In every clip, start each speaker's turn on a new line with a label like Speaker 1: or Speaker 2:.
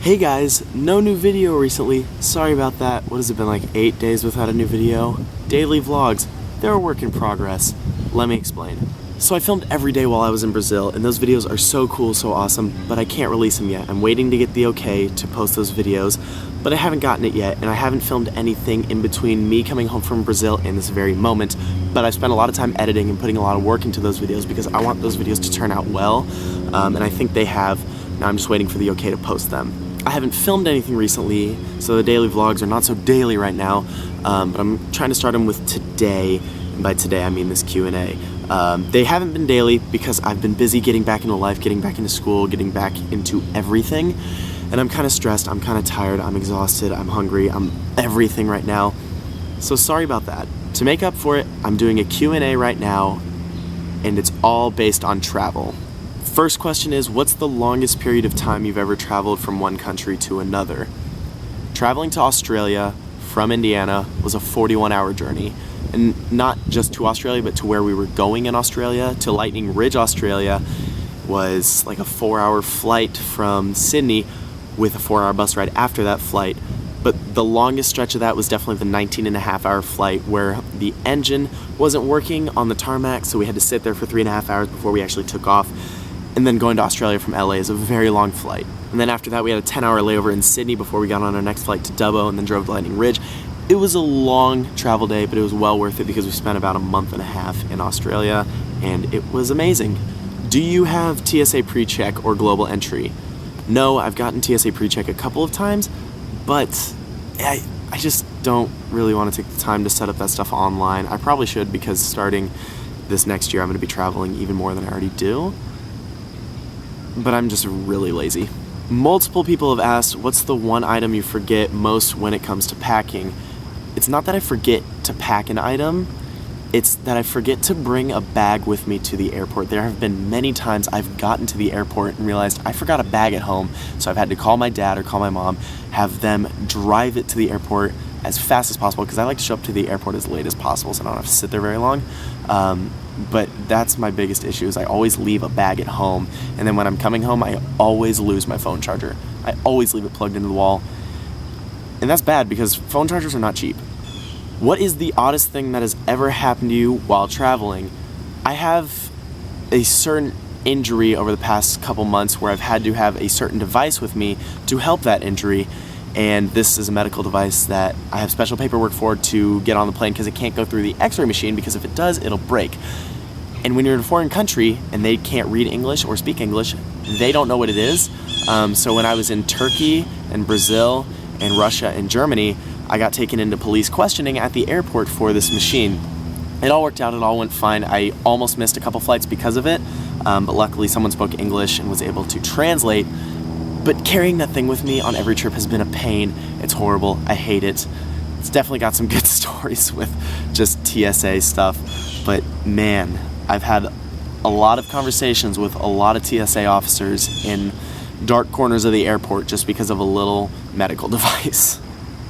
Speaker 1: Hey guys, no new video recently. Sorry about that. What has it been, like 8 days without a new video? Daily vlogs, they're a work in progress. Let me explain. So I filmed every day while I was in Brazil, and those videos are so cool, so awesome, but I can't release them yet. I'm waiting to get the okay to post those videos, but I haven't gotten it yet, and I haven't filmed anything in between me coming home from Brazil and this very moment, but I've spent a lot of time editing and putting a lot of work into those videos because I want those videos to turn out well, and I think they have. Now I'm just waiting for the okay to post them. I haven't filmed anything recently, so the daily vlogs are not so daily right now, but I'm trying to start them with today, and by today I mean this Q&A. They haven't been daily because I've been busy getting back into life, getting back into school, getting back into everything, and I'm kind of stressed, I'm kind of tired, I'm exhausted, I'm hungry, I'm everything right now, so sorry about that. To make up for it, I'm doing a Q&A right now, and it's all based on travel. First question is, what's the longest period of time you've ever traveled from one country to another? Traveling to Australia from Indiana was a 41-hour journey. And not just to Australia, but to where we were going in Australia, to Lightning Ridge, Australia, was like a 4-hour flight from Sydney with a 4-hour bus ride after that flight. But the longest stretch of that was definitely the 19.5-hour flight where the engine wasn't working on the tarmac, so we had to sit there for 3.5 hours before we actually took off. And then going to Australia from LA is a very long flight. And then after that we had a 10-hour layover in Sydney before we got on our next flight to Dubbo and then drove to Lightning Ridge. It was a long travel day, but it was well worth it because we spent about a month and a half in Australia and it was amazing. Do you have TSA pre-check or global entry? No, I've gotten TSA pre-check a couple of times, but I just don't really want to take the time to set up that stuff online. I probably should because starting this next year I'm going to be traveling even more than I already do. But I'm just really lazy. Multiple people have asked, what's the one item you forget most when it comes to packing? It's not that I forget to pack an item, it's that I forget to bring a bag with me to the airport. There have been many times I've gotten to the airport and realized I forgot a bag at home, so I've had to call my dad or call my mom, have them drive it to the airport as fast as possible, because I like to show up to the airport as late as possible so I don't have to sit there very long. But that's my biggest issue, is I always leave a bag at home, and then when I'm coming home I always lose my phone charger. I always leave it plugged into the wall, and that's bad because phone chargers are not cheap. What is the oddest thing that has ever happened to you while traveling? I have a certain injury over the past couple months where I've had to have a certain device with me to help that injury, and this is a medical device that I have special paperwork for to get on the plane because it can't go through the x-ray machine, because if it does, it'll break. And when you're in a foreign country and they can't read English or speak English, they don't know what it is. So when I was in Turkey and Brazil and Russia and Germany, I got taken into police questioning at the airport for this machine. It all worked out, it all went fine. I almost missed a couple flights because of it, but luckily someone spoke English and was able to translate. But carrying that thing with me on every trip has been a pain. It's horrible, I hate it. It's definitely got some good stories with just TSA stuff, but man, I've had a lot of conversations with a lot of TSA officers in dark corners of the airport just because of a little medical device.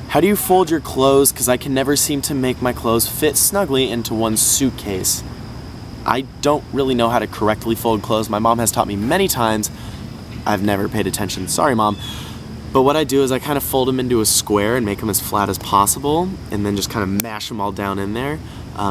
Speaker 1: How do you fold your clothes? Because I can never seem to make my clothes fit snugly into one suitcase. I don't really know how to correctly fold clothes. My mom has taught me many times. I've never paid attention. Sorry, Mom. But what I do is I kind of fold them into a square and make them as flat as possible, and then just kind of mash them all down in there.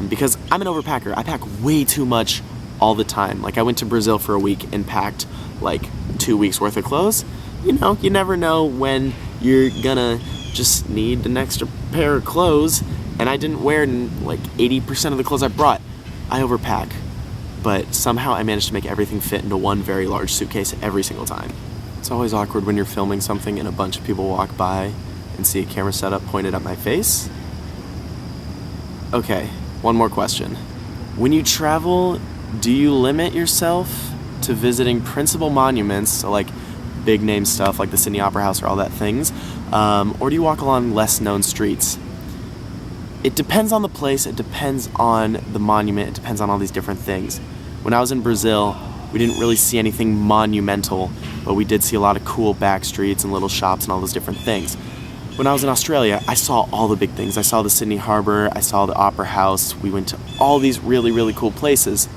Speaker 1: Because I'm an overpacker. I pack way too much all the time. Like I went to Brazil for a week and packed like 2 weeks worth of clothes. You know, you never know when you're gonna just need an extra pair of clothes, and I didn't wear like 80% of the clothes I brought. I overpack. But somehow I managed to make everything fit into one very large suitcase every single time. It's always awkward when you're filming something and a bunch of people walk by and see a camera setup pointed at my face. Okay, one more question. When you travel, do you limit yourself to visiting principal monuments, so like big name stuff like the Sydney Opera House or all that things, or do you walk along less known streets? It depends on the place, it depends on the monument, it depends on all these different things. When I was in Brazil, we didn't really see anything monumental, but we did see a lot of cool back streets and little shops and all those different things. When I was in Australia, I saw all the big things. I saw the Sydney Harbour, I saw the Opera House, we went to all these really, really cool places.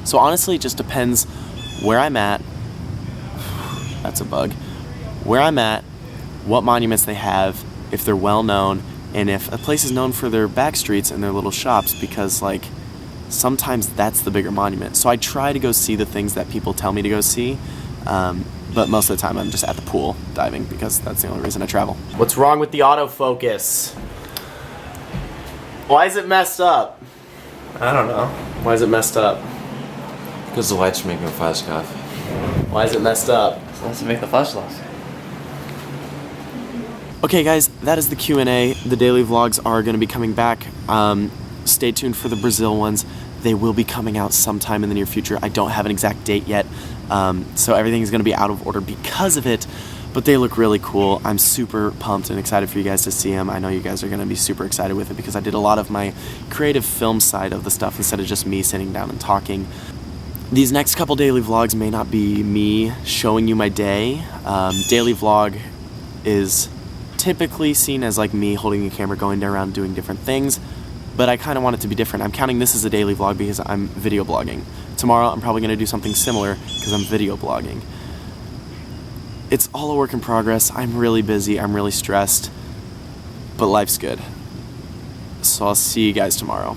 Speaker 1: So honestly, it just depends where I'm at. That's a bug. where I'm at, what monuments they have, if they're well known, and if a place is known for their back streets and their little shops, because like sometimes that's the bigger monument. So I try to go see the things that people tell me to go see, but most of the time I'm just at the pool diving because that's the only reason I travel. What's wrong with the autofocus? Why is it messed up?
Speaker 2: I don't know.
Speaker 1: Why is it messed up?
Speaker 2: Because the lights are making a flash scuff.
Speaker 1: Why is it messed up?
Speaker 3: So let's make the flash loss.
Speaker 1: Okay guys, that is the Q&A. The daily vlogs are going to be coming back. Stay tuned for the Brazil ones. They will be coming out sometime in the near future. I don't have an exact date yet, so everything is going to be out of order because of it, but they look really cool. I'm super pumped and excited for you guys to see them. I know you guys are going to be super excited with it because I did a lot of my creative film side of the stuff instead of just me sitting down and talking. These next couple daily vlogs may not be me showing you my day. Daily vlog is typically seen as like me holding a camera going around doing different things, but I kind of want it to be different. I'm counting this as a daily vlog because I'm video blogging. Tomorrow I'm probably going to do something similar because I'm video blogging. It's all a work in progress. I'm really busy, I'm really stressed, but life's good. So I'll see you guys tomorrow.